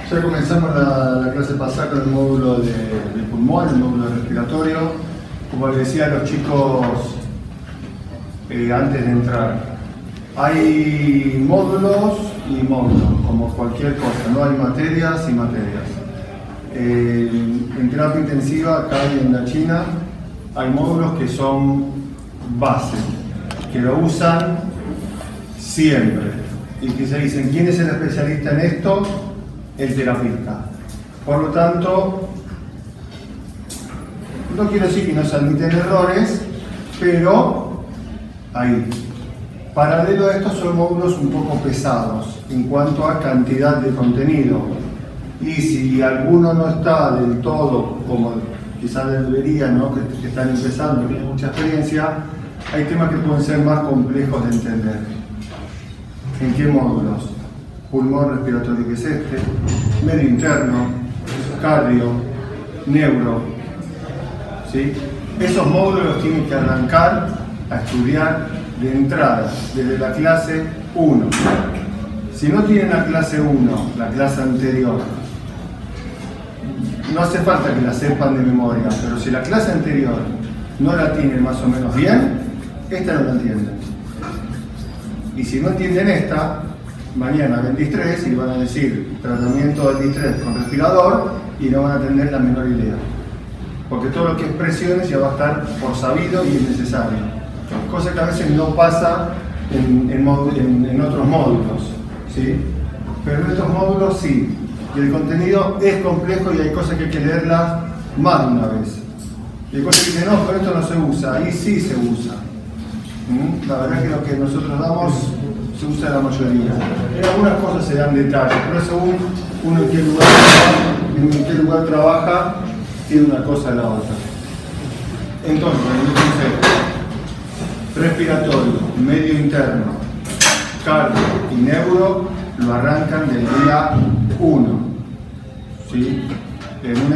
Ya comenzamos la clase pasada con el módulo de pulmón, el módulo respiratorio. Como les decía a los chicos antes de entrar, hay módulos y módulos, como cualquier cosa, no hay materias y materias. En terapia intensiva, acá y en la China, hay módulos que son base, que lo usan siempre, y que se dicen, ¿quién es el especialista en esto? El terapista. Por lo tanto, no quiero decir que no se admiten errores, pero ahí. Paralelo a estos son módulos un poco pesados en cuanto a cantidad de contenido. Y si alguno no está del todo como quizás debería, ¿no? que están empezando, que tienen mucha experiencia, hay temas que pueden ser más complejos de entender. ¿En qué módulos? Pulmón respiratorio, que es este, medio interno, cardio, neuro, ¿sí? Esos módulos los tienen que arrancar a estudiar de entrada, desde la clase 1. Si no tienen la clase 1, la clase anterior, no hace falta que la sepan de memoria, pero si la clase anterior no la tienen más o menos bien, esta no la entienden. Y si no entienden esta, mañana ven distrés y van a decir tratamiento del distrés con respirador y no van a tener la menor idea. Porque todo lo que es presiones ya va a estar por sabido y es necesario. Cosa que a veces no pasa en otros módulos, ¿sí? Pero en estos módulos sí. Y el contenido es complejo y hay cosas que hay que leerlas más de una vez. Y hay cosas que dicen, no, pero esto no se usa. Ahí sí se usa. La verdad es que lo que nosotros damos se usa la mayoría. En algunas cosas se dan detalles, pero según uno en qué lugar trabaja, tiene una cosa a la otra. Entonces, respiratorio, medio interno, cardio y neuro lo arrancan del día 1. ¿Sí? En un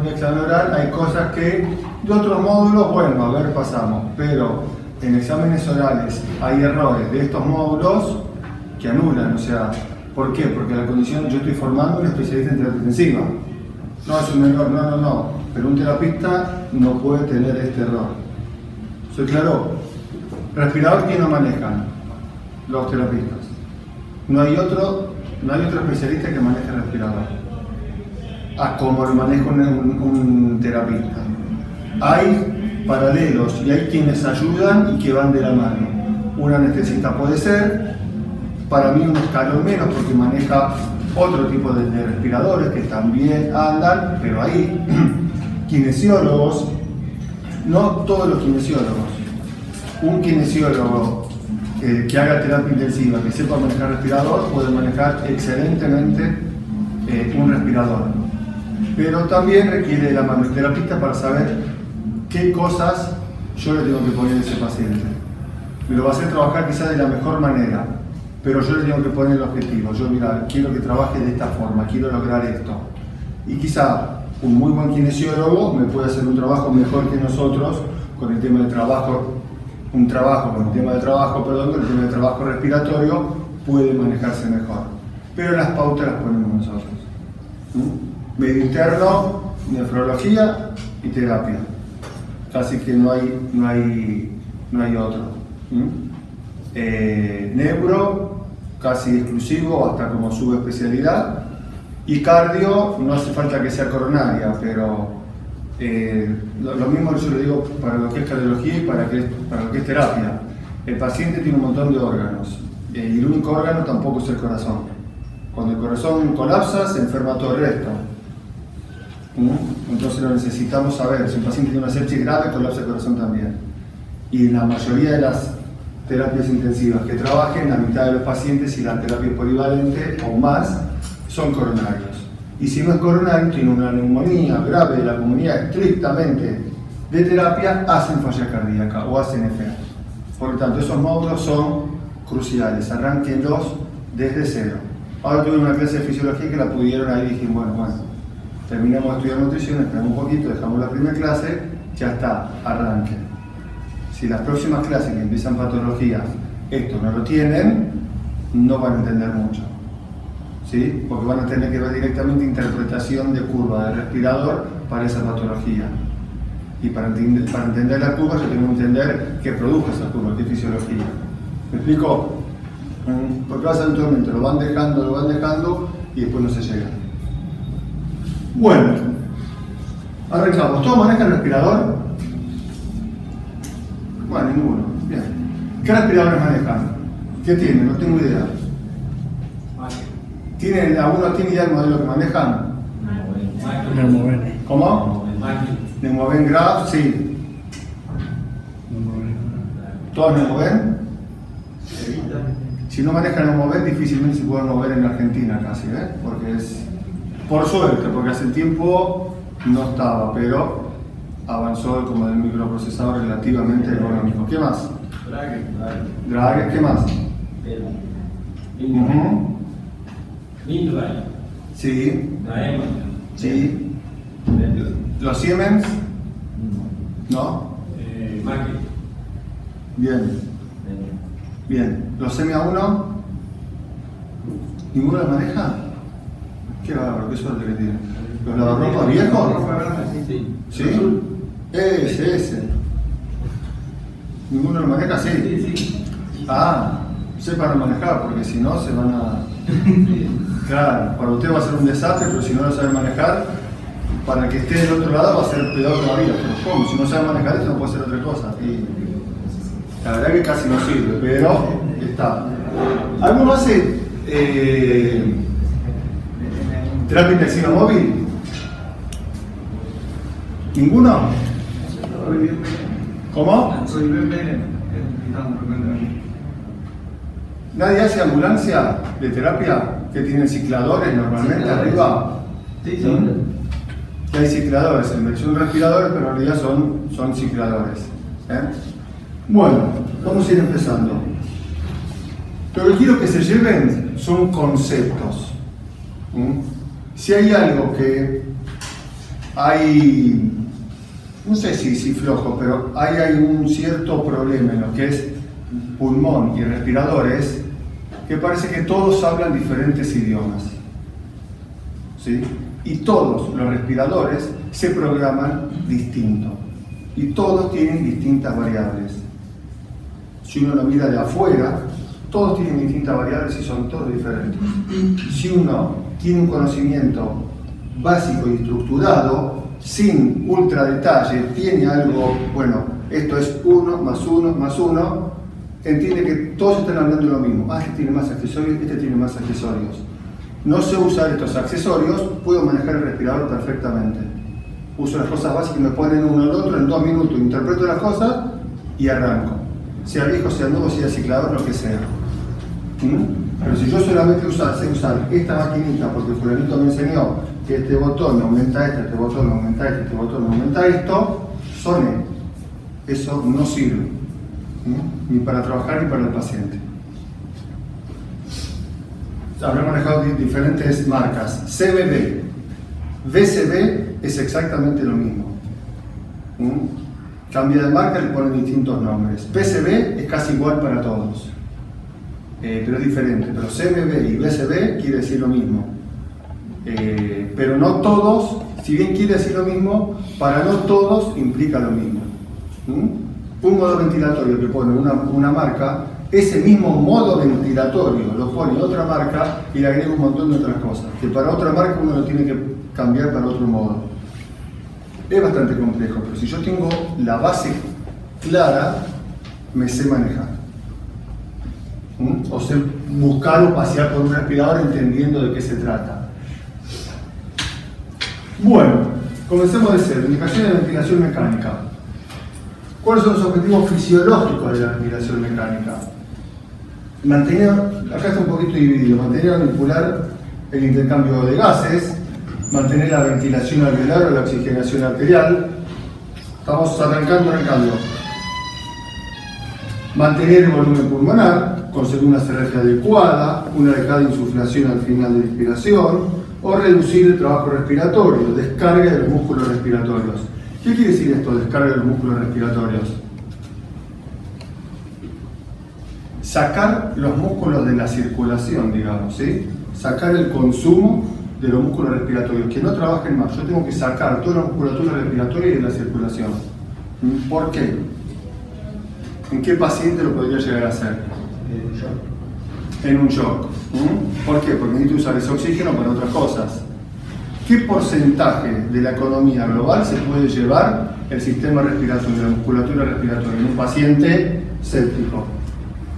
examen oral hay cosas que de otros módulos, bueno, a ver, pasamos, pero en exámenes orales hay errores de estos módulos que anulan, o sea, ¿por qué? Porque la condición, yo estoy formando un especialista en terapia intensiva. No es un error, no, pero un terapista no puede tener este error. ¿Soy claro? Respirador, ¿quién lo manejan? Los terapistas. No hay otro especialista que maneje el respirador como lo maneja un terapista. Hay paralelos y hay quienes ayudan y que van de la mano. Un anestesista puede ser, para mí un escalón menos porque maneja otro tipo de respiradores que también andan, pero ahí kinesiólogos, no todos los kinesiólogos. Un kinesiólogo que haga terapia intensiva, que sepa manejar respirador, puede manejar excelentemente un respirador. Pero también requiere de la mano del terapista para saber qué cosas yo le tengo que poner a ese paciente. Me lo va a hacer trabajar quizás de la mejor manera, pero yo le tengo que poner el objetivo. Yo, mira, quiero que trabaje de esta forma, quiero lograr esto. Y quizá un muy buen kinesiólogo me puede hacer un trabajo mejor que nosotros con el tema de trabajo, con el tema de trabajo respiratorio puede manejarse mejor. Pero las pautas las ponemos nosotros. Medio interno, nefrología y terapia. Casi que no hay otro. Neuro, casi exclusivo, hasta como subespecialidad. Y cardio, no hace falta que sea coronaria, pero lo mismo yo le digo para lo que es cardiología y para lo que es terapia. El paciente tiene un montón de órganos y el único órgano tampoco es el corazón. Cuando el corazón colapsa, se enferma todo el resto. Entonces lo necesitamos saber. Si un paciente tiene una sepsis grave, colapsa el corazón también. Y en la mayoría de las terapias intensivas que trabajen, la mitad de los pacientes, si la terapia es polivalente o más, son coronarios. Y si no es coronario, tiene una neumonía grave de la comunidad estrictamente de terapia, hacen falla cardíaca o hacen FA. Por lo tanto, esos módulos son cruciales, arránquenlos desde cero. Ahora tuve una clase de fisiología que la pudieron ahí y dije, bueno, terminamos de estudiar nutrición, esperamos un poquito, dejamos la primera clase, ya está, arranquen. Si las próximas clases que empiezan patologías esto no lo tienen, no van a entender mucho. ¿sí? Porque van a tener que ver directamente interpretación de curva del respirador para esa patología. Y para entender la curva, yo tengo que entender qué produjo esa curva, qué fisiología. ¿Me explico? Porque va a ser un tormento, lo van dejando y después no se llega. Bueno, arrancamos. ¿Todos manejan el respirador? Bueno, ninguno. Bien. ¿Qué respiradores manejan? ¿Qué tienen? No tengo idea. ¿Alguno tiene idea del modelo que manejan? Neumoven. ¿Cómo? Neumoven Graph, sí. ¿Todos Neumoven? Si no manejan Neumoven, difícilmente se pueden mover en Argentina casi, ¿eh? Porque es, por suerte, porque hace tiempo no estaba, pero avanzó como del microprocesador relativamente económico. ¿Qué más? Draghi, ¿qué más? Mindray. Sí. Daema. Sí. ¿Los Siemens? ¿No? Macri. Bien. Bien. ¿Los MA1? ¿Ninguno los maneja? Qué bárbaro, qué suerte que tienen. ¿Los lavarropas viejos? Sí. ¿Sí? Ese. ¿Ninguno lo maneja? Sí. Sí. Ah, sepan manejar, porque si no se van a... Claro, para usted va a ser un desastre, pero si no lo sabe manejar, para el que esté del otro lado va a ser peor todavía. Pero ¿cómo? Si no sabe manejar esto no puede ser otra cosa. Y la verdad que casi no sirve, pero está. ¿Alguno hace terapia intensiva móvil? ¿Ninguno? ¿Cómo? Soy BPN. ¿Nadie hace ambulancia de terapia que tienen cicladores normalmente arriba? Sí. Que hay cicladores, en versión de respiradores, pero en realidad son cicladores. Bueno, vamos a ir empezando. Lo que quiero que se lleven son conceptos. Si hay algo que hay, no sé si flojo, pero hay un cierto problema en lo que es pulmón y respiradores, que parece que todos hablan diferentes idiomas, ¿sí? Y todos los respiradores se programan distinto y todos tienen distintas variables. Si uno lo mira de afuera, todos tienen distintas variables y son todos diferentes. Si uno tiene un conocimiento básico y estructurado, sin ultra detalle, tiene algo, bueno, esto es 1 más 1 más 1, entiende que todos están hablando de lo mismo. Este tiene más accesorios, este tiene más accesorios. No sé usar estos accesorios, puedo manejar el respirador perfectamente. Uso las cosas básicas, me ponen uno al otro, en 2 minutos interpreto las cosas y arranco. Sea viejo, sea nuevo, sea ciclador, lo que sea. Pero si yo solamente sé usar esta maquinita porque fulanito me enseñó que este botón aumenta esto, este botón aumenta esto, este botón aumenta esto, soné. Eso no sirve. Ni para trabajar ni para el paciente. Habré manejado diferentes marcas. CBB, VCB es exactamente lo mismo. Cambia de marca, le ponen distintos nombres. PCB es casi igual para todos, pero es diferente. Pero CBB y VCB quiere decir lo mismo. Pero no todos, si bien quiere decir lo mismo, para no todos implica lo mismo. Un modo ventilatorio que pone una marca, ese mismo modo ventilatorio lo pone otra marca y le agrega un montón de otras cosas, que para otra marca uno lo tiene que cambiar para otro modo. Es bastante complejo, pero si yo tengo la base clara, me sé manejar. O sé buscar o pasear por un respirador entendiendo de qué se trata. Bueno, comencemos de cero. Indicaciones de ventilación mecánica. ¿Cuáles son los objetivos fisiológicos de la ventilación mecánica? Mantener, acá está un poquito dividido, mantener o manipular el intercambio de gases, mantener la ventilación alveolar o la oxigenación arterial. Estamos arrancando. Mantener el volumen pulmonar, conseguir una CRF adecuada, una adecuada insuflación al final de la inspiración, o reducir el trabajo respiratorio, descarga de los músculos respiratorios. ¿Qué quiere decir esto, descarga de los músculos respiratorios? Sacar los músculos de la circulación, digamos, ¿sí? sacar el consumo de los músculos respiratorios, que no trabajen más. Yo tengo que sacar toda la musculatura respiratoria y de la circulación. ¿Por qué? ¿En qué paciente lo podría llegar a hacer? En un shock. ¿Por qué? Porque necesito usar ese oxígeno para otras cosas. ¿Qué porcentaje de la economía global se puede llevar el sistema respiratorio, la musculatura respiratoria en un paciente séptico?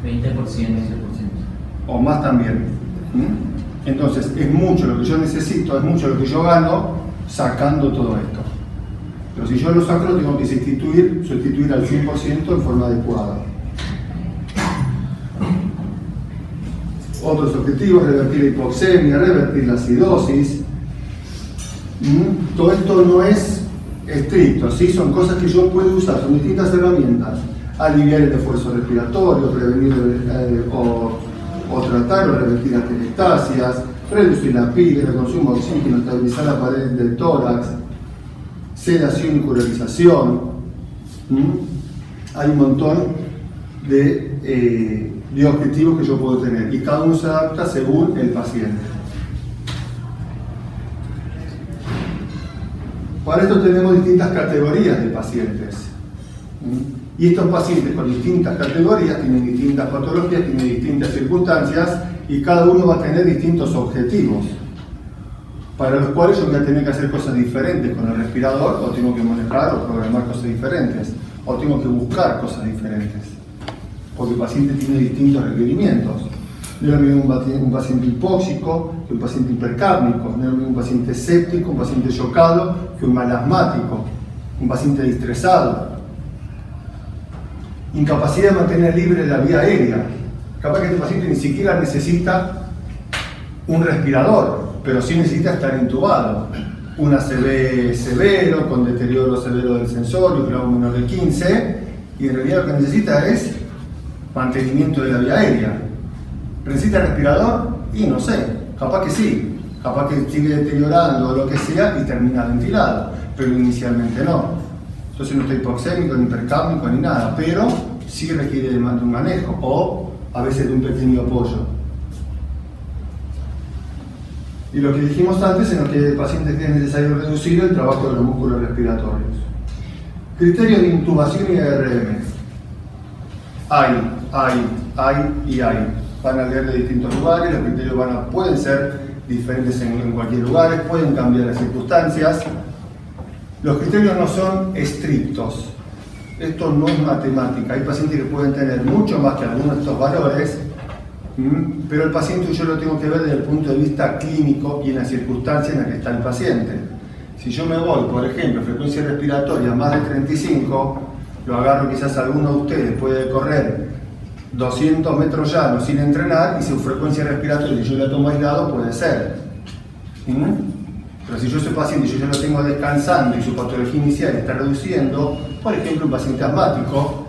20%. O más también. Entonces, es mucho lo que yo necesito, es mucho lo que yo gano sacando todo esto. Pero si yo lo saco, lo tengo que sustituir al 100% en forma adecuada. Otros objetivos: revertir la hipoxemia, revertir la acidosis. Todo esto no es estricto, ¿sí? Son cosas que yo puedo usar, son distintas herramientas. Aliviar el esfuerzo respiratorio, prevenir o tratar o revertir las telestasias, reducir la pila, el consumo de oxígeno, estabilizar la pared del tórax, sedación y curarización. Hay un montón de objetivos que yo puedo tener y cada uno se adapta según el paciente. Para esto tenemos distintas categorías de pacientes. Y estos pacientes con distintas categorías tienen distintas patologías, tienen distintas circunstancias y cada uno va a tener distintos objetivos, para los cuales yo voy a tener que hacer cosas diferentes con el respirador, o tengo que manejar o programar cosas diferentes, o tengo que buscar cosas diferentes, porque el paciente tiene distintos requerimientos. No es lo mismo un paciente hipóxico que un paciente hipercápnico, no es lo mismo un paciente séptico, un paciente chocado que un mal asmático, un paciente distresado. Incapacidad de mantener libre la vía aérea. Capaz que este paciente ni siquiera necesita un respirador, pero sí necesita estar intubado. Un ACV severo, con deterioro severo del sensorio, grado menor de 15, y en realidad lo que necesita es mantenimiento de la vía aérea. ¿Necesita respirador? Y no sé, capaz que sí, capaz que sigue deteriorando o lo que sea y termina ventilado, pero inicialmente no. Entonces no estoy hipoxémico, ni hipercápnico, ni nada, pero sí requiere de un manejo o a veces de un pequeño apoyo. Y lo que dijimos antes, en los que el paciente es necesario reducir el trabajo de los músculos respiratorios. Criterios de intubación y ARM. Hay. Van a leer de distintos lugares, los criterios pueden ser diferentes en cualquier lugar, pueden cambiar las circunstancias. Los criterios no son estrictos. Esto no es matemática. Hay pacientes que pueden tener mucho más que algunos de estos valores, pero el paciente yo lo tengo que ver desde el punto de vista clínico y en la circunstancia en la que está el paciente. Si yo me voy, por ejemplo, frecuencia respiratoria más de 35, lo agarro, quizás alguno de ustedes puede correr 200 metros llanos sin entrenar y su frecuencia respiratoria, si yo la tomo aislado, puede ser. Pero si yo soy paciente y yo ya lo tengo descansando y su patología inicial está reduciendo, por ejemplo, un paciente asmático,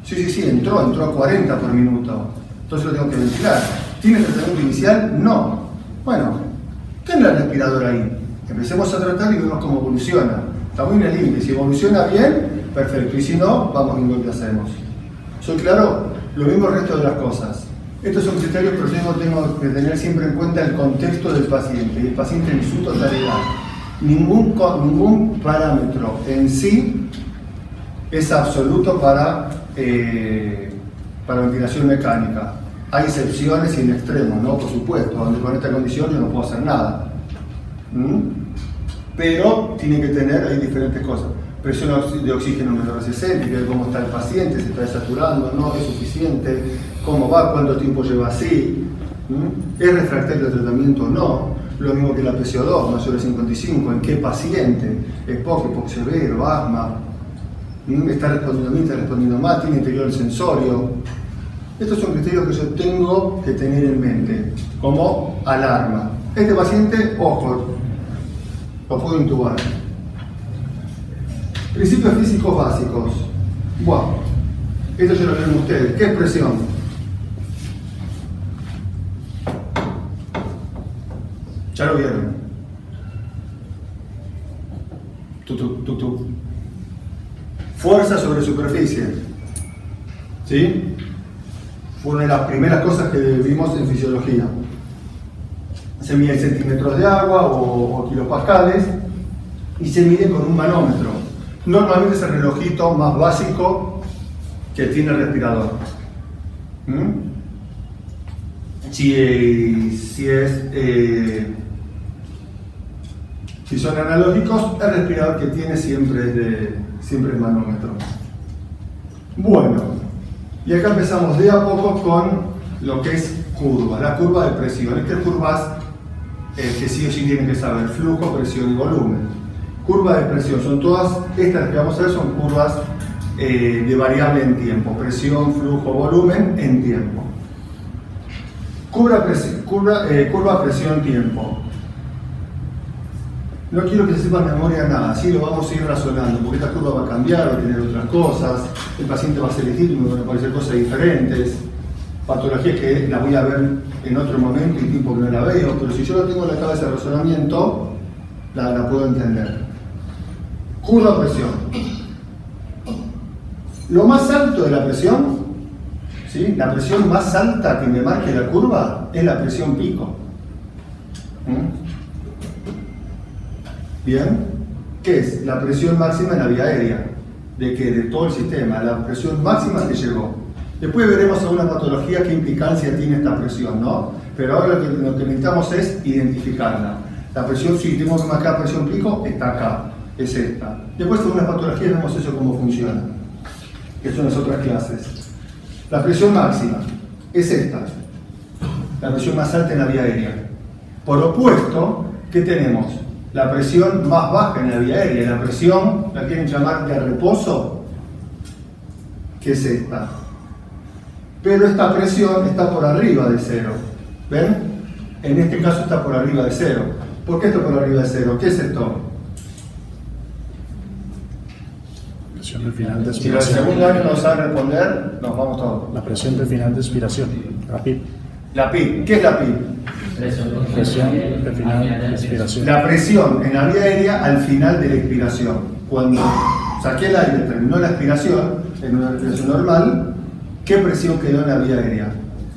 sí, entró a 40 por minuto, entonces lo tengo que ventilar. ¿Tiene tratamiento inicial? No. Bueno, tenga el respirador ahí. Empecemos a tratar y vemos cómo evoluciona. Estamos en el límite. Si evoluciona bien, perfecto. Y si no, vamos viendo lo que hacemos. ¿Soy claro? Lo mismo el resto de las cosas. Estos son criterios, pero yo tengo que tener siempre en cuenta el contexto del paciente, y el paciente en su totalidad. Ningún parámetro en sí es absoluto para ventilación mecánica. Hay excepciones y en extremos, ¿no? Por supuesto, donde con esta condición yo no puedo hacer nada. Pero tiene que tener ahí diferentes cosas. Presión de oxígeno menor de 60, ver cómo está el paciente, se está desaturando, no es suficiente, cómo va, cuánto tiempo lleva así, es refractario al tratamiento o no, lo mismo que la PCO2, mayor de 55, en qué paciente, es poco severo, asma, está respondiendo bien, está respondiendo mal, tiene interior del sensorio. Estos son criterios que yo tengo que tener en mente, como alarma. Este paciente, ojo, lo puedo intubar. Principios físicos básicos. Wow. Esto ya lo vieron ustedes. ¿Qué es presión? Ya lo vieron. Fuerza sobre superficie. ¿Sí? Fue una de las primeras cosas que vimos en fisiología. se mide en centímetros de agua o kilopascales y se mide con un manómetro. Normalmente es el relojito más básico que tiene el respirador. Si son analógicos, el respirador que tiene siempre es manómetro. Bueno, y acá empezamos de a poco con lo que es curva, la curva de presión. Estas curvas que sí o sí tienen que saber: flujo, presión y volumen. Curva de presión, son todas estas que vamos a ver, son curvas de variable en tiempo: presión, flujo, volumen en tiempo. Curva presión, tiempo. No quiero que se sepa en memoria nada, así lo vamos a ir razonando, porque esta curva va a cambiar, va a tener otras cosas, el paciente va a ser legítimo, me van a aparecer cosas diferentes, patologías que las voy a ver en otro momento y tiempo que no la veo, pero si yo lo tengo en la cabeza de razonamiento, la puedo entender. Curva presión. Lo más alto de la presión, ¿sí? La presión más alta que me marque la curva es la presión pico. Bien, ¿qué es? La presión máxima en la vía aérea. ¿De qué? De todo el sistema, la presión máxima que llegó. Después veremos alguna patología qué implicancia tiene esta presión, ¿no? Pero ahora lo que necesitamos es identificarla. La presión, si tengo que marcar presión pico, está acá, es esta. Después algunas patologías vemos eso cómo funciona, que son las otras clases. La presión máxima es esta, la presión más alta en la vía aérea. Por opuesto, ¿qué tenemos? La presión más baja en la vía aérea, la presión, la quieren llamar de reposo, que es esta. Pero esta presión está por arriba de cero. ¿Ven? En este caso está por arriba de cero. ¿Por qué está por arriba de cero? ¿Qué es esto? Presión del final de Si el expiración. segundo año nos sabe responder, nos vamos todos. La presión del final de expiración. La PIP. La PIB. ¿Qué es la PIB? Presión del final de expiración. La presión en la vía aérea al final de la expiración. Cuando saqué el aire, terminó la expiración, en una respiración normal, ¿qué presión quedó en la vía aérea?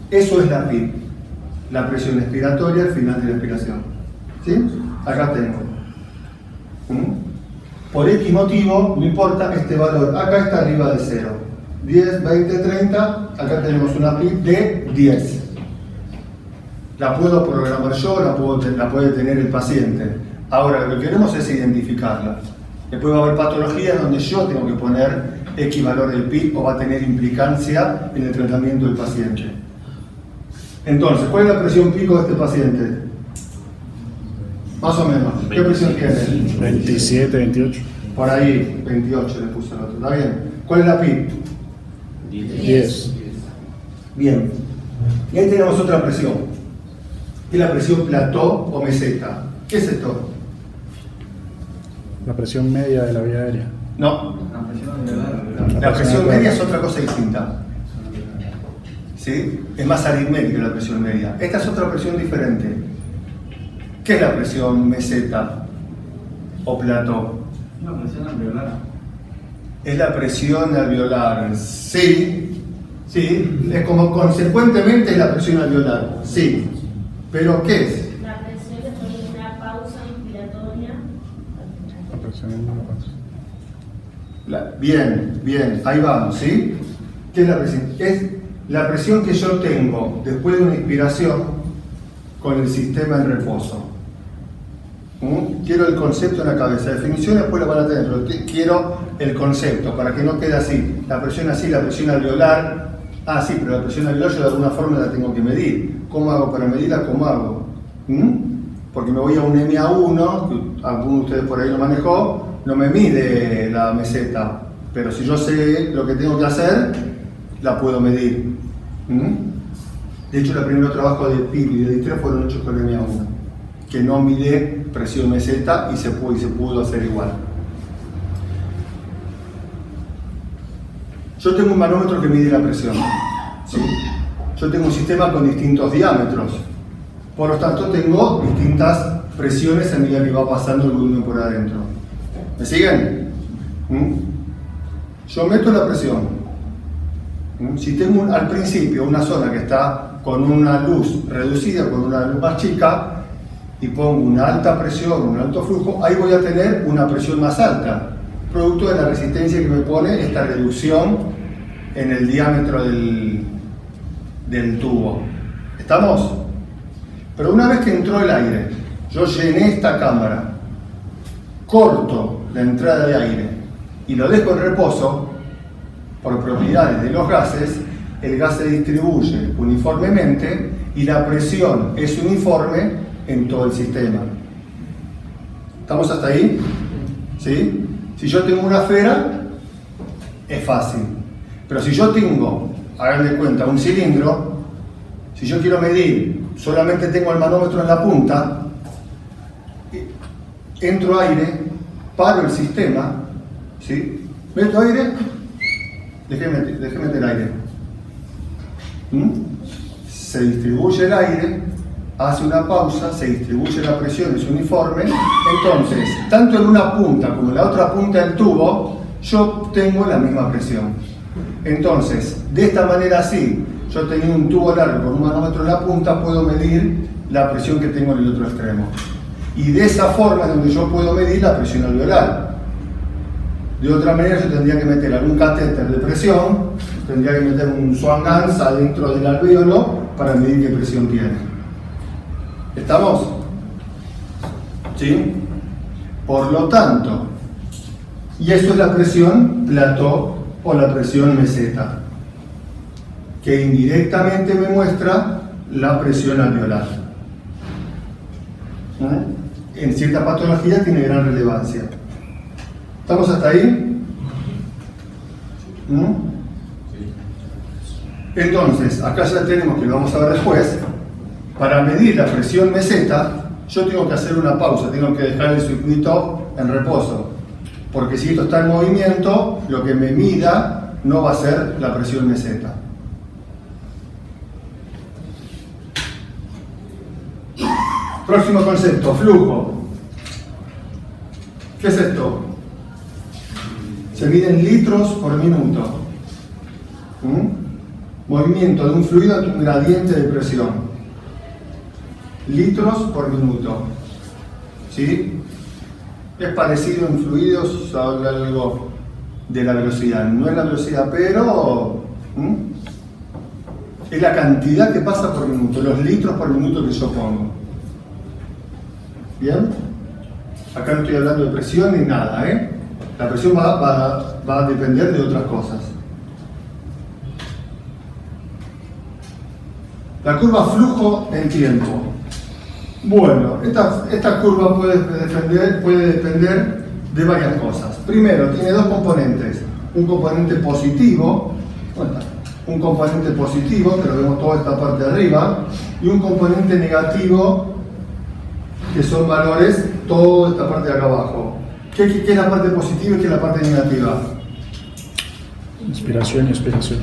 Eso es la PIB. La presión expiratoria al final de la expiración. ¿Sí? Acá tengo. Por X motivo, no importa este valor, acá está arriba de 0. 10, 20, 30, acá tenemos una PIB de 10. La puedo programar yo, la puede tener el paciente. Ahora, lo que queremos es identificarla. Después va a haber patologías donde yo tengo que poner X valor del PIB o va a tener implicancia en el tratamiento del paciente. Entonces, ¿cuál es la presión pico de este paciente? Más o menos. ¿Qué presión tiene? 27, 28. Por ahí, 28 le puse el otro. ¿Está bien? ¿Cuál es la PIB? 10. Bien. Y ahí tenemos otra presión. Que es la presión plató o meseta. ¿Qué es esto? La presión media de la vía aérea. No. La presión media es otra cosa distinta. ¿Sí? Es más aritmética la presión media. Esta es otra presión diferente. ¿Qué es la presión meseta o plató? La presión alveolar. Es la presión alveolar. Sí. Sí. Es como consecuentemente es la presión alveolar. Sí. ¿Pero qué es? La presión después de una pausa inspiratoria. La presión en la panza. Bien, ahí vamos, ¿sí? ¿Qué es la presión? Es la presión que yo tengo después de una inspiración con el sistema en reposo. Quiero el concepto en la cabeza, definiciones después la van a tener, pero quiero el concepto para que no quede así. La presión alveolar. Ah, sí, pero la presión alveolar yo de alguna forma la tengo que medir. ¿Cómo hago para medirla? ¿Cómo hago? Porque me voy a un MA1, que alguno de ustedes por ahí lo manejó, no me mide la meseta, pero si yo sé lo que tengo que hacer, la puedo medir. De hecho, los primeros trabajos de PIB y de distrés fueron hechos con MA1, que no mide presión meseta y se pudo hacer igual. Yo tengo un manómetro que mide la presión, ¿sí? Yo tengo un sistema con distintos diámetros, por lo tanto tengo distintas presiones a medida que va pasando el volumen por adentro. ¿Me siguen? Yo meto la presión. Si tengo al principio una zona que está con una luz reducida, con una luz más chica, y pongo una alta presión, un alto flujo, ahí voy a tener una presión más alta, producto de la resistencia que me pone esta reducción en el diámetro del tubo. ¿Estamos? Pero una vez que entró el aire, yo llené esta cámara, corto la entrada de aire y lo dejo en reposo, por propiedades de los gases, el gas se distribuye uniformemente y la presión es uniforme en todo el sistema. ¿Estamos hasta ahí? ¿Sí? Si yo tengo una esfera, es fácil. Pero si yo tengo, hagan de cuenta, un cilindro, si yo quiero medir, solamente tengo el manómetro en la punta, entro aire, paro el sistema, ¿sí? Meto aire, dejé meter aire. Se distribuye el aire, hace una pausa, se distribuye la presión, es uniforme. Entonces, tanto en una punta como en la otra punta del tubo, yo tengo la misma presión. Entonces, de esta manera así, yo teniendo un tubo largo con un manómetro en la punta, puedo medir la presión que tengo en el otro extremo. Y de esa forma es donde yo puedo medir la presión alveolar. De otra manera yo tendría que meter algún catéter de presión, tendría que meter un Swan Ganz adentro del alvéolo para medir qué presión tiene. ¿Estamos? ¿Sí? Por lo tanto, y eso es la presión plató o la presión meseta, que indirectamente me muestra la presión alveolar. En cierta patología tiene gran relevancia. ¿Estamos hasta ahí? Entonces, acá ya tenemos, que lo vamos a ver después, para medir la presión meseta, yo tengo que hacer una pausa, tengo que dejar el circuito en reposo, porque si esto está en movimiento, lo que me mida no va a ser la presión meseta. Próximo concepto, flujo. ¿Qué es esto? Se mide en litros por minuto. Movimiento de un fluido ante un gradiente de presión. Litros por minuto. ¿Sí? Es parecido en fluidos a algo de la velocidad. No es la velocidad, pero es la cantidad que pasa por minuto, los litros por minuto que yo pongo. ¿Bien? Acá no estoy hablando de presión ni nada, ¿eh? La presión va a depender de otras cosas. La curva flujo en tiempo. Bueno, esta curva puede depender de varias cosas. Primero, tiene dos componentes. Un componente positivo, que lo vemos toda esta parte de arriba, y un componente negativo, que son valores, toda esta parte de acá abajo. ¿Qué es la parte positiva y qué es la parte negativa? Inspiración y expiración.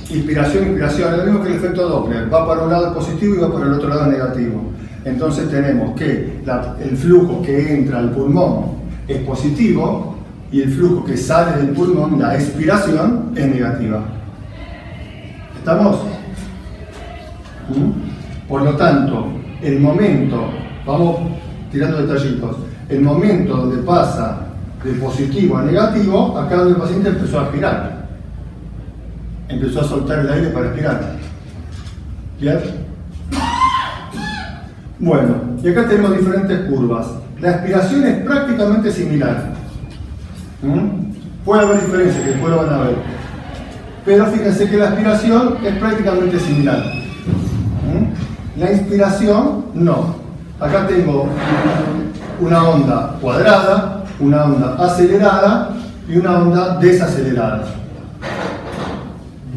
Inspiración, es lo mismo que el efecto Doppler. Va para un lado positivo y va para el otro lado negativo. Entonces tenemos que el flujo que entra al pulmón es positivo y el flujo que sale del pulmón, la expiración, es negativa. ¿Estamos? Por lo tanto, el momento, vamos tirando detallitos, el momento donde pasa de positivo a negativo, acá donde el paciente empezó a aspirar. Empezó a soltar el aire para aspirar. ¿Bien? Bueno, y acá tenemos diferentes curvas. La expiración es prácticamente similar. Puede haber diferencias, que después lo van a ver. Pero fíjense que la expiración es prácticamente similar. La inspiración, no. Acá tengo una onda cuadrada, una onda acelerada y una onda desacelerada.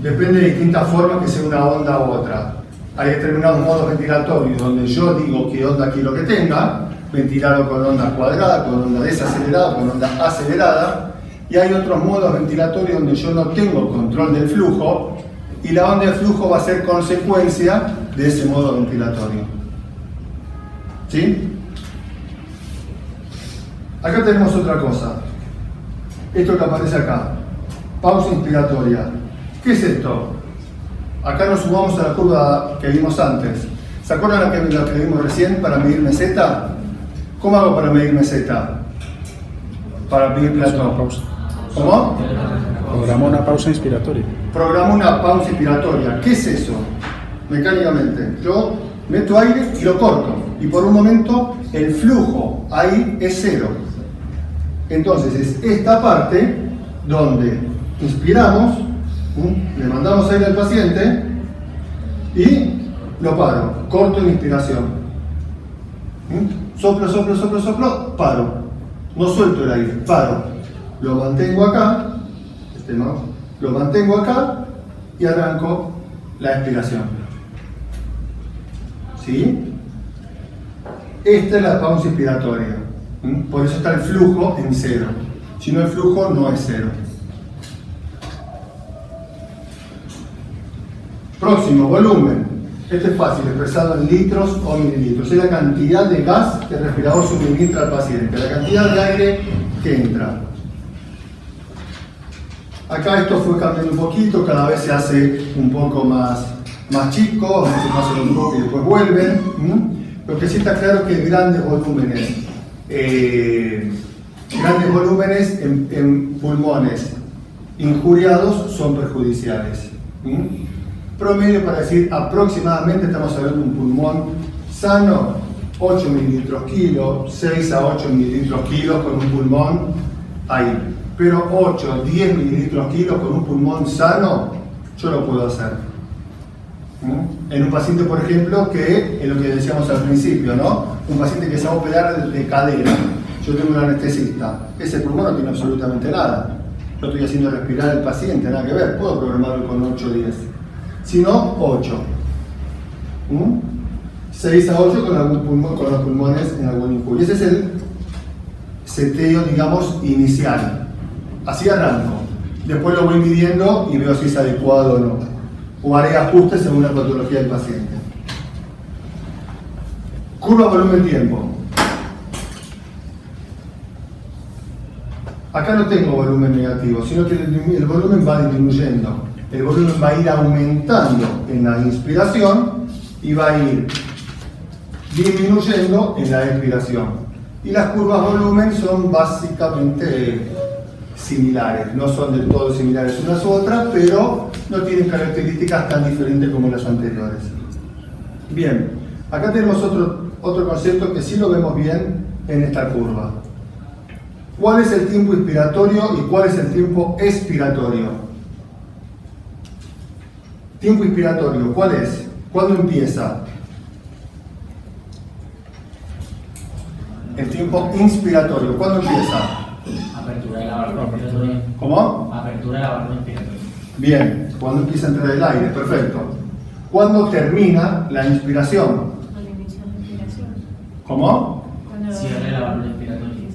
Depende de distintas formas que sea una onda u otra. Hay determinados modos ventilatorios donde yo digo qué onda quiero que tenga, ventilarlo con onda cuadrada, con onda desacelerada, con onda acelerada, y hay otros modos ventilatorios donde yo no tengo control del flujo y la onda de flujo va a ser consecuencia de ese modo ventilatorio. ¿Sí? Acá tenemos otra cosa. Esto que aparece acá. Pausa inspiratoria. ¿Qué es esto? Acá nos sumamos a la curva que vimos antes. ¿Se acuerdan lo que vimos recién para medir meseta? ¿Cómo hago para medir meseta? Para medir Una platón. pausa. ¿Cómo? Programa una pausa inspiratoria. Programo una pausa inspiratoria. ¿Qué es eso? Mecánicamente, yo meto aire y lo corto. Y por un momento el flujo ahí es cero. Entonces es esta parte donde inspiramos, le mandamos aire al paciente y lo paro. Corto la inspiración. Soplo, soplo, soplo, soplo, paro. No suelto el aire, paro. Lo mantengo acá, lo mantengo acá y arranco la expiración. ¿Sí? Esta es la pausa inspiratoria. Por eso está el flujo en cero. Si no, el flujo no es cero. Próximo, volumen. Este es fácil, expresado en litros o mililitros. Es la cantidad de gas que el respirador suministra al paciente, la cantidad de aire que entra. Acá esto fue cambiando un poquito, cada vez se hace un poco más chico, a veces pasan un poco y después vuelven. Lo que sí está claro que grandes volúmenes en pulmones injuriados son perjudiciales. Promedio, para decir aproximadamente, estamos hablando de un pulmón sano, 8 mililitros kilo, 6 a 8 mililitros kilo con un pulmón ahí. Pero 8, 10 mililitros kilo con un pulmón sano, yo lo puedo hacer. En un paciente, por ejemplo, que es lo que decíamos al principio, ¿no? Un paciente que se va a operar de cadera. Yo tengo un anestesista. Ese pulmón no tiene absolutamente nada. Yo estoy haciendo respirar al paciente, nada que ver. Puedo programarlo con 8 o 10. Si no, 8. 6 a 8 con los pulmones en algún injurio. Ese es el seteo, digamos, inicial. Así arranco. Después lo voy midiendo y veo si es adecuado o no. O haré ajustes según la patología del paciente. Curva volumen-tiempo. Acá no tengo volumen negativo, sino que el volumen va disminuyendo. El volumen va a ir aumentando en la inspiración y va a ir disminuyendo en la expiración. Y las curvas volumen son básicamente similares, no son del todo similares unas u otras, pero no tienen características tan diferentes como las anteriores. Bien, acá tenemos otro concepto que sí lo vemos bien en esta curva. ¿Cuál es el tiempo inspiratorio y cuál es el tiempo expiratorio? Tiempo inspiratorio, ¿cuál es? ¿Cuándo empieza? El tiempo inspiratorio, ¿cuándo empieza? Apertura de la válvula inspiratoria. ¿Cómo? Apertura de la válvula inspiratoria. Bien, ¿cuándo empieza a entrar el aire? Perfecto. ¿Cuándo termina la inspiración? Cuando inicia la inspiración. ¿Cómo? Cierre la válvula inspiratoria.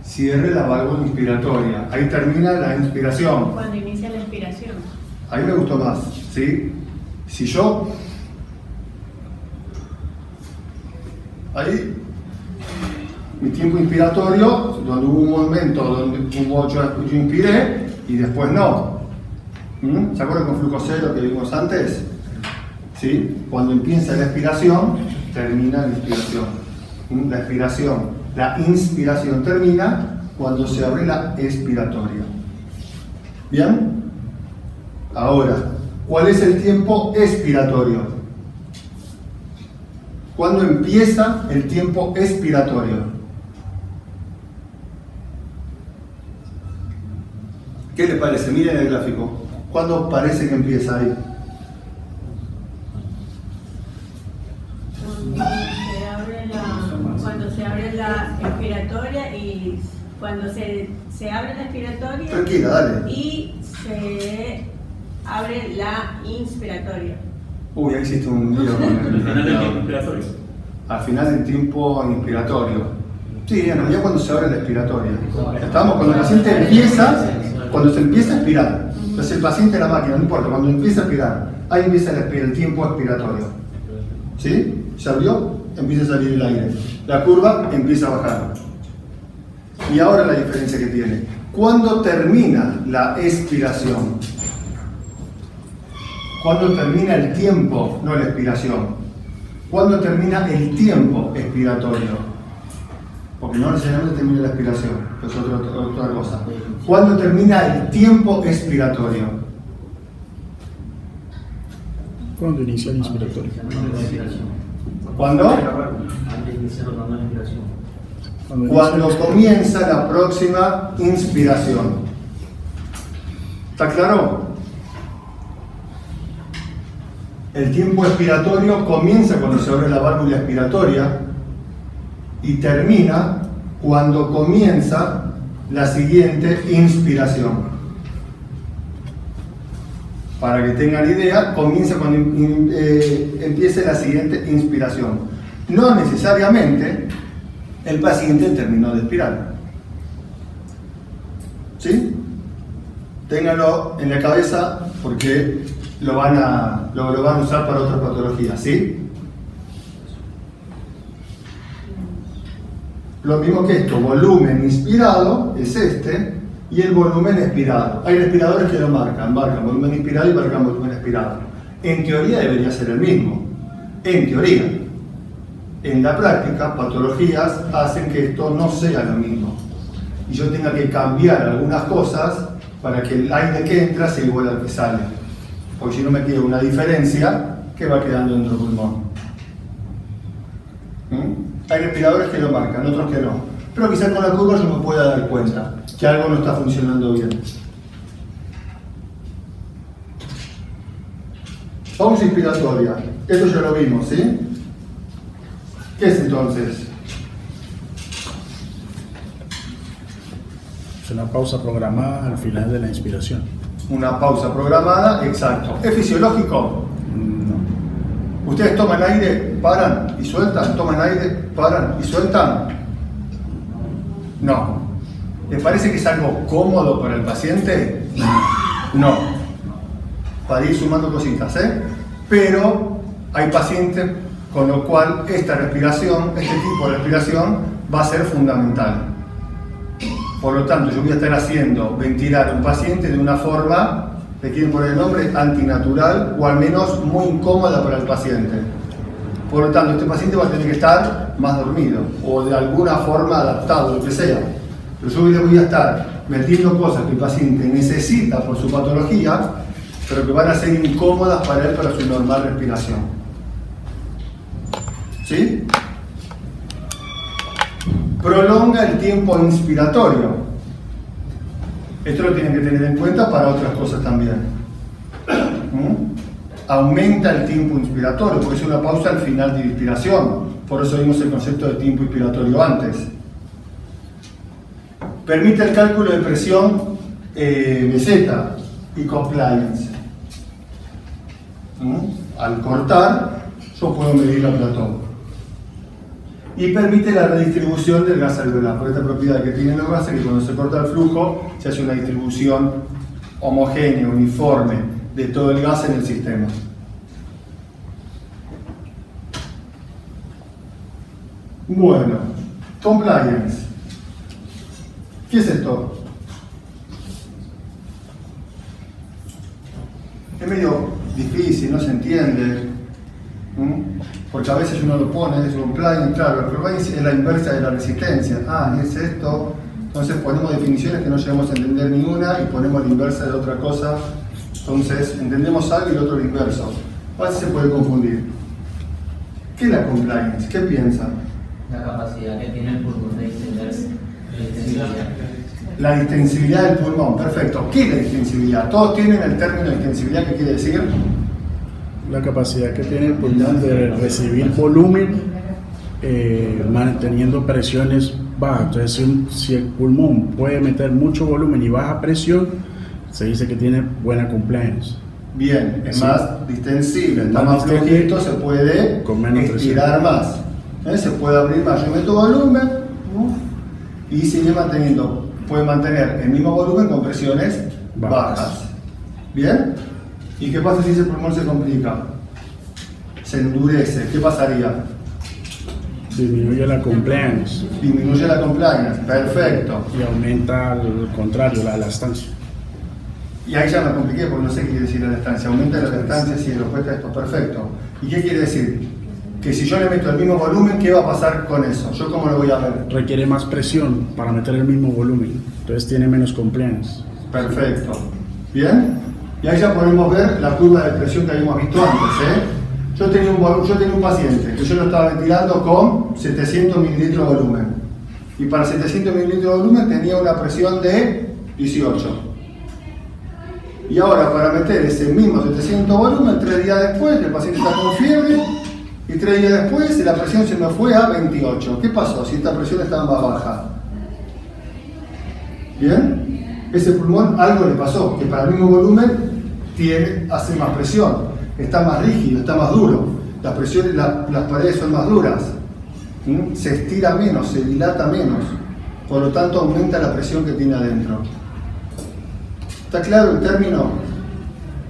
Cierre la válvula inspiratoria. Ahí termina la inspiración. Cuando inicia la expiración. Ahí me gustó más, ¿sí? Si yo... Ahí... Mi tiempo inspiratorio, donde hubo un momento donde yo inspiré y después no. ¿Se acuerdan con flujo cero que vimos antes? ¿Sí? Cuando empieza la expiración, termina la inspiración. La inspiración termina cuando se abre la expiratoria. ¿Bien? Ahora, ¿cuál es el tiempo expiratorio? ¿Cuándo empieza el tiempo expiratorio? ¿Qué le parece? Miren el gráfico. ¿Cuándo parece que empieza ahí? Cuando se abre la expiratoria y cuando se abre la expiratoria Tranquila, dale. y se abre la inspiratoria. Uy, ahí hiciste un lío con el Final del tiempo inspiratorio. Al final del tiempo inspiratorio. Sí, en realidad cuando se abre la expiratoria. Estamos cuando el paciente empieza, cuando se empieza a expirar. Entonces el paciente es la máquina, no importa, cuando empieza a expirar, ahí empieza el tiempo expiratorio. ¿Sí? ¿Se abrió? Empieza a salir el aire. La curva empieza a bajar. Y ahora la diferencia que tiene. ¿Cuándo termina la expiración? ¿Cuándo termina el tiempo, no la expiración? ¿Cuándo termina el tiempo expiratorio? Porque no necesariamente termina la expiración, es otra cosa. ¿Cuándo termina el tiempo expiratorio? Cuando inicia el inspiratorio. ¿Cuándo? Antes de iniciar la inspiración. Cuando comienza la próxima inspiración. ¿Está claro? El tiempo expiratorio comienza cuando se abre la válvula expiratoria y termina cuando comienza la siguiente inspiración. Para que tengan idea, comienza cuando empiece la siguiente inspiración. No necesariamente el paciente terminó de expirar. ¿Sí? Ténganlo en la cabeza porque lo van a usar para otras patologías, ¿sí? Lo mismo que esto, volumen inspirado es este y el volumen expirado. Hay respiradores que lo marcan volumen inspirado y marcan volumen expirado. En teoría debería ser el mismo, en teoría. En la práctica, patologías hacen que esto no sea lo mismo y yo tenga que cambiar algunas cosas para que el aire que entra sea igual al que sale, porque si no me queda una diferencia que va quedando dentro del pulmón. Hay respiradores que lo marcan, otros que no, pero quizás con la curva yo me pueda dar cuenta que algo no está funcionando bien. Pausa inspiratoria, esto ya lo vimos, ¿sí? ¿Qué es entonces? Es una pausa programada al final de la inspiración. Una pausa programada, exacto. ¿Es fisiológico? No. Ustedes toman aire, paran y sueltan, toman aire, paran y sueltan. No. ¿Les parece que es algo cómodo para el paciente? No. Para ir sumando cositas, ¿eh? Pero hay pacientes con lo cual esta respiración, este tipo de respiración va a ser fundamental. Por lo tanto, yo voy a estar haciendo ventilar a un paciente de una forma, le quieren poner el nombre, antinatural o al menos muy incómoda para el paciente. Por lo tanto, este paciente va a tener que estar más dormido o de alguna forma adaptado, lo que sea. Pero yo le voy a estar metiendo cosas que el paciente necesita por su patología, pero que van a ser incómodas para él para su normal respiración. ¿Sí? Prolonga el tiempo inspiratorio. Esto lo tienen que tener en cuenta para otras cosas también. Aumenta el tiempo inspiratorio, porque es una pausa al final de la inspiración. Por eso vimos el concepto de tiempo inspiratorio antes. Permite el cálculo de presión meseta y compliance. Al cortar, yo puedo medir la platón. Y permite la redistribución del gas alveolar, por esta propiedad que tienen los gases, que cuando se corta el flujo se hace una distribución homogénea, uniforme de todo el gas en el sistema. Bueno, compliance. ¿Qué es esto? Es medio difícil, no se entiende. Porque a veces uno lo pone, es un compliance, claro, el compliance es la inversa de la resistencia. Es esto. Entonces ponemos definiciones que no llegamos a entender ninguna y ponemos la inversa de otra cosa. Entonces entendemos algo y el otro lo inverso. A veces se puede confundir. ¿Qué es la compliance? ¿Qué piensan? La capacidad que tiene el pulmón de extenderse. La distensibilidad del pulmón, perfecto. ¿Qué es la distensibilidad? ¿Todos tienen el término de distensibilidad que quiere decir? La capacidad que tiene el pulmón de recibir volumen manteniendo presiones bajas. Entonces, si el pulmón puede meter mucho volumen y baja presión, se dice que tiene buena compliance. Bien, es Sí. más distensible, está Más más distendible, flojito, se puede con menos estirar más. Se puede abrir más. Yo meto volumen y sigue manteniendo, puede mantener el mismo volumen con presiones bajas. ¿Bien? ¿Y qué pasa si ese pulmón se complica? Se endurece. ¿Qué pasaría? Disminuye la compliance Disminuye la compliance. Perfecto. y aumenta al contrario la elastancia. Y ahí ya me compliqué porque no sé qué quiere decir la estancia. Aumenta la estancia si respuesta a esto. Perfecto. ¿Y qué quiere decir? que si yo le meto el mismo volumen, ¿qué va a pasar con eso? ¿Yo cómo lo voy a ver? Requiere más presión para meter el mismo volumen, entonces tiene menos compliance. Perfecto. ¿Bien? Y ahí ya podemos ver la curva de presión que habíamos visto antes. Yo tenía un paciente que yo lo estaba ventilando con 700 mililitros de volumen. Y para 700 mililitros de volumen tenía una presión de 18. Y ahora para meter ese mismo 700 volumen, 3 días después, el paciente está con fiebre, y 3 días después la presión se me fue a 28. ¿Qué pasó si esta presión estaba más baja? ¿Bien? Ese pulmón algo le pasó, que para el mismo volumen hace más presión, está más rígido, está más duro, las paredes son más duras, se estira menos, se dilata menos, por lo tanto aumenta la presión que tiene adentro. ¿Está claro el término?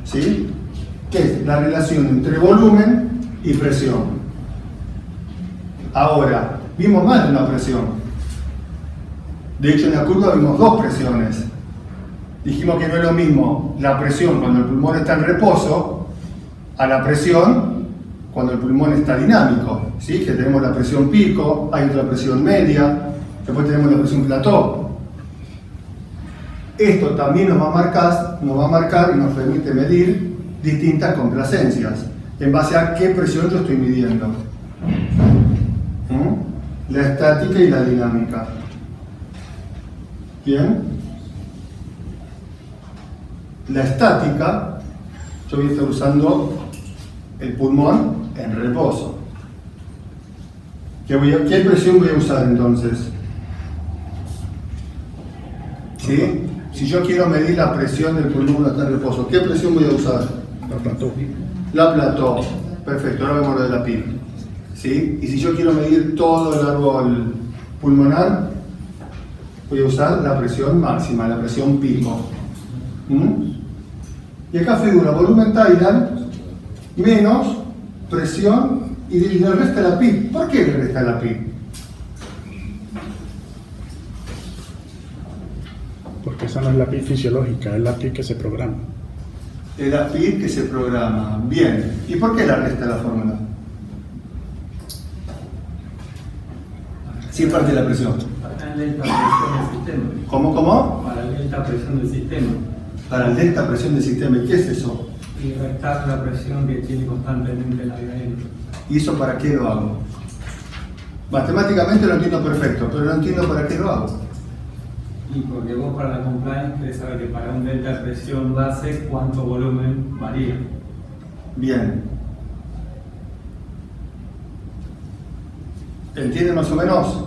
¿Sí? ¿Qué es? La relación entre volumen y presión. Ahora, vimos más de una presión. De hecho, en la curva vimos 2 presiones. Dijimos que no es lo mismo la presión cuando el pulmón está en reposo a la presión cuando el pulmón está dinámico. ¿Sí? Que tenemos la presión pico, hay otra presión media, después tenemos la presión plató. Esto también nos va a marcar y nos permite medir distintas complacencias en base a qué presión yo estoy midiendo. La estática y la dinámica. ¿Bien? La estática, yo voy a estar usando el pulmón en reposo. ¿Qué presión voy a usar entonces? ¿Sí? Si yo quiero medir la presión del pulmón cuando está en reposo, ¿qué presión voy a usar? La plató. La plató. Perfecto, ahora vemos lo de la PIB. ¿Sí? Y si yo quiero medir todo el árbol pulmonar, voy a usar la presión máxima, la presión pico. Y acá figura volumen tidal menos presión y le resta la PIB. ¿Por qué le resta la PIB? Porque esa no es la PIB fisiológica, es la PIB que se programa. Es la PIB que se programa. Bien. ¿Y por qué la resta la fórmula? Sí, es parte de la presión. Para el delta presión del sistema. ¿Cómo? Para el delta presión del sistema. Para el delta presión del sistema. ¿Y qué es eso? Y restar la presión que tiene constantemente la vida aérea. ¿Y eso para qué lo hago? Matemáticamente lo entiendo perfecto, pero no entiendo para qué lo hago. Y porque vos para la compliance querés saber que para un delta de presión base, cuánto volumen varía. Bien. ¿Entienden más o menos?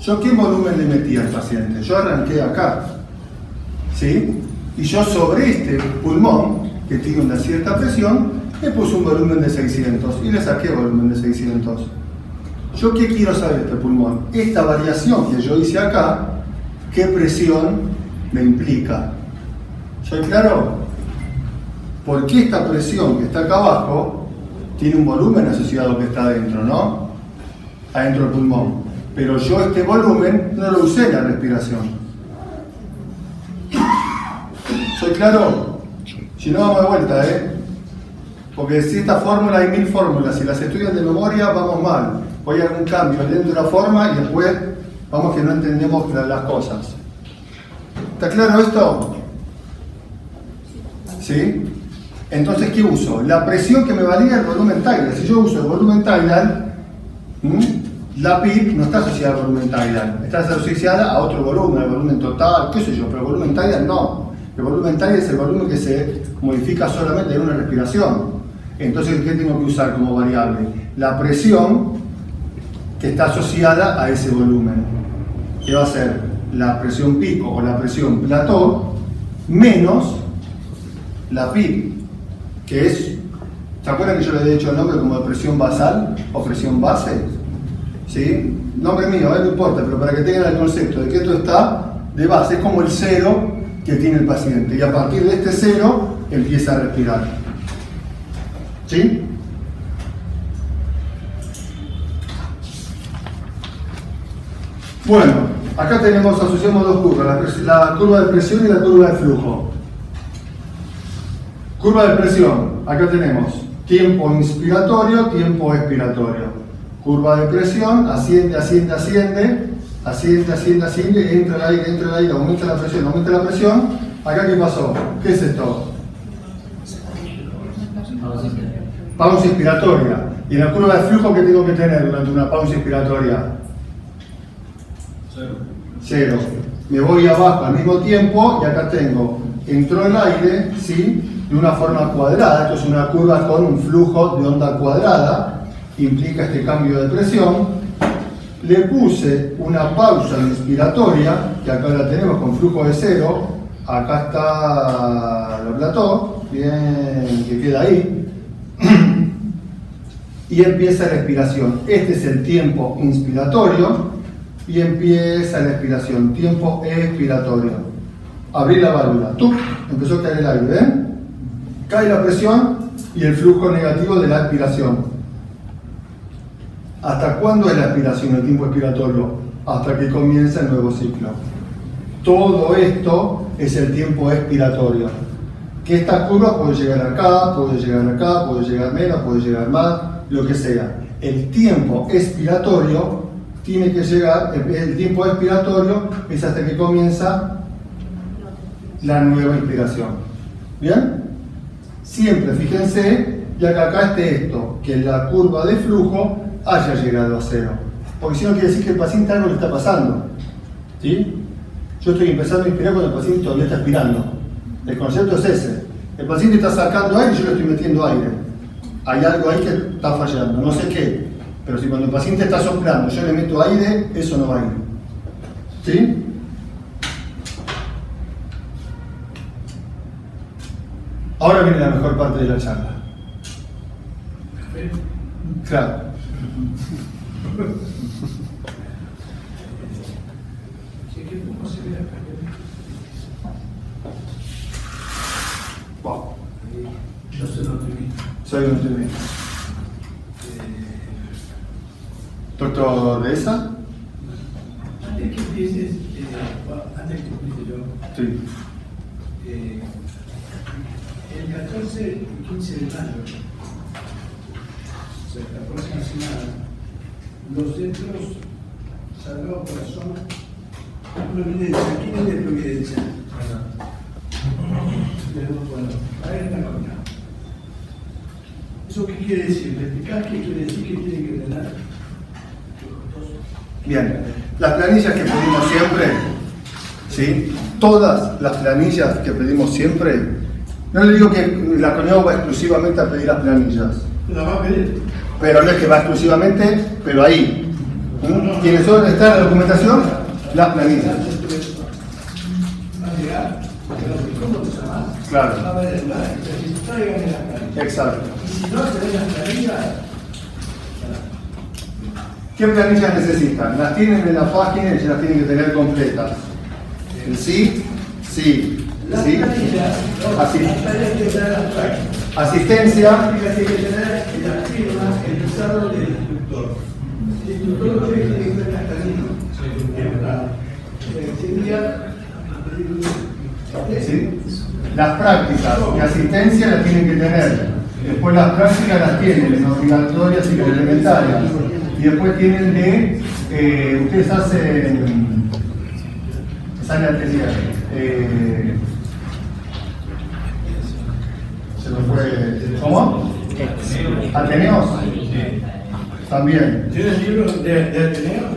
¿Yo qué volumen le metí al paciente? Yo arranqué acá, ¿sí? Y yo sobre este pulmón, que tiene una cierta presión, le puse un volumen de 600 y le saqué volumen de 600. ¿Yo qué quiero saber de este pulmón? Esta variación que yo hice acá, ¿qué presión me implica? ¿Soy claro? Porque esta presión que está acá abajo tiene un volumen asociado que está adentro, ¿no? Adentro del pulmón. Pero yo este volumen no lo usé en la respiración. ¿Soy claro? Si no, vamos de vuelta, Porque si esta fórmula, hay 1000 fórmulas, si las estudian de memoria, vamos mal. Voy a algún cambio dentro de la forma y después vamos que no entendemos las cosas. ¿Está claro esto? ¿Sí? Entonces, ¿qué uso? La presión que me valida el volumen tidal. Si yo uso el volumen tidal, la PIB no está asociada al volumen tidal. Está asociada a otro volumen, al volumen total, qué sé yo, pero el volumen tidal no. El volumen tidal es el volumen que se modifica solamente en una respiración. Entonces, ¿qué tengo que usar como variable? La presión que está asociada a ese volumen, que va a ser la presión pico o la presión plató menos la PIB, que es, ¿se acuerdan que yo le había dicho el nombre como de presión basal o presión base? ¿Sí? Nombre mío, no importa, pero para que tengan el concepto de que esto está de base, es como el cero que tiene el paciente, y a partir de este cero empieza a respirar. ¿Sí? Bueno, acá asociamos dos curvas, la curva de presión y la curva de flujo. Curva de presión, acá tenemos Tiempo inspiratorio, tiempo expiratorio. Curva de presión, asciende, asciende, asciende, asciende, asciende, asciende, entra el aire, aumenta la presión, aumenta la presión. Acá, ¿qué pasó? ¿Qué es esto? Pausa inspiratoria. ¿Y en la curva de flujo qué tengo que tener durante una pausa inspiratoria? Cero. Me voy abajo al mismo tiempo y acá tengo, entró el aire, ¿sí? De una forma cuadrada. Esto es una curva con un flujo de onda cuadrada, implica este cambio de presión. Le puse una pausa inspiratoria, que acá la tenemos con flujo de cero. Acá está la plató, bien, que queda ahí. Y empieza la expiración. Este es el tiempo inspiratorio y empieza la expiración, tiempo expiratorio. Abrí la válvula, ¡tuc! Empezó a caer el aire, ¿ven? Cae la presión y el flujo negativo de la expiración. ¿Hasta cuándo es la expiración, el tiempo expiratorio? Hasta que comienza el nuevo ciclo. Todo esto es el tiempo expiratorio. Que esta curva puede llegar acá, puede llegar acá, puede llegar menos, puede llegar más, lo que sea. El tiempo expiratorio tiene que llegar, el tiempo expiratorio es hasta que comienza la nueva inspiración. ¿Bien? Siempre fíjense, ya que acá esté esto, que la curva de flujo haya llegado a cero. Porque si no quiere decir que el paciente algo le está pasando. ¿Sí? Yo estoy empezando a inspirar cuando el paciente todavía está expirando. El concepto es ese. El paciente está sacando aire y yo le estoy metiendo aire. Hay algo ahí que está fallando, no sé qué. Pero si cuando el paciente está soplando yo le meto aire, eso no va a ir. ¿Sí? Ahora viene la mejor parte de la charla. Claro. Wow. Yo soy nutricionista. Soy nutricionista. ¿Doctor de esa? Antes que empieces, antes que empiece yo, Sí. el 14 y 15 de mayo, o sea, la próxima semana, los centros Sagrado Corazón, Providencia, ¿quién es de Providencia? Bueno, a ver una cosa. ¿Eso qué quiere decir? ¿Me explicás qué quiere decir? ¿Qué tiene que tener? Bien, las planillas que pedimos siempre, ¿sí? Todas las planillas que pedimos siempre, no le digo que la CONEAU va exclusivamente a pedir las planillas, ¿La va a pedir? pero no es que va exclusivamente, pero ahí. ¿Quiénes son? ¿Está en la documentación? Las planillas. ¿Va a llegar? ¿Cómo te llamas? Claro. Va a haber el plan. Entonces, tráiganme las planillas. Exacto. Y si no te den las planillas, ¿Qué planillas necesitan? Las tienen en la página y se las tienen que tener completas. El sí, sí, las sí. planillas, no, Así. las planillas hay que tener las prácticas. Asistencia. Las prácticas hay que tener la firma, el visado del instructor. El instructor tiene que estar castellano. Sería. ¿Sí? Las prácticas y asistencia las tienen que tener. Después las prácticas las tienen, en obligatorias y complementarias. Y después tienen de, ustedes hacen, sale anterior, se lo fue, ¿cómo? ¿Ateneos? También. ¿Tienes libros de Ateneo?